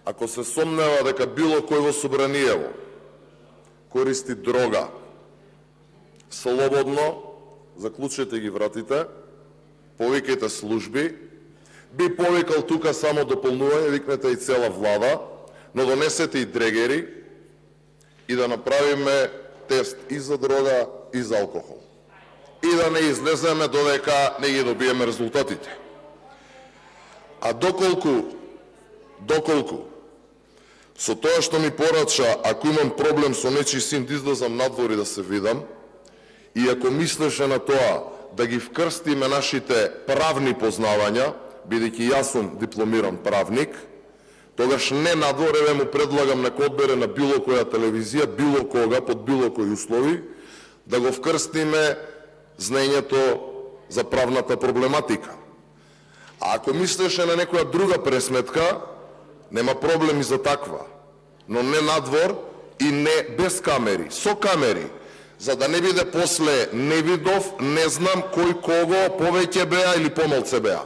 ако се сомнева дека било кој во собраниево користи дрога, слободно заклучете ги вратите, повикајте служби, би повикал тука само дополнување, викнете и цела влада, но донесете и дрегери и да направиме тест и за дрога и за алкохол. И да не излеземе додека не ги добиеме резултатите. А доколку со тоа што ми порача, ако имам проблем со нечи син, да излезам надвор и да се видам, и ако мислеше на тоа да ги вкрстиме нашите правни познавања, бидејќи јас сум дипломиран правник, тогаш не надвор, еве му предлагам нека одбере на било која телевизија, било кога, под било кои услови, да го вкрстиме знаењето за правната проблематика. А ако мислеше на некоја друга пресметка, нема проблем и за таква, но не надвор и не без камери, со камери, за да не биде после не видов, не знам кој кого повеќе беа или помалце беа.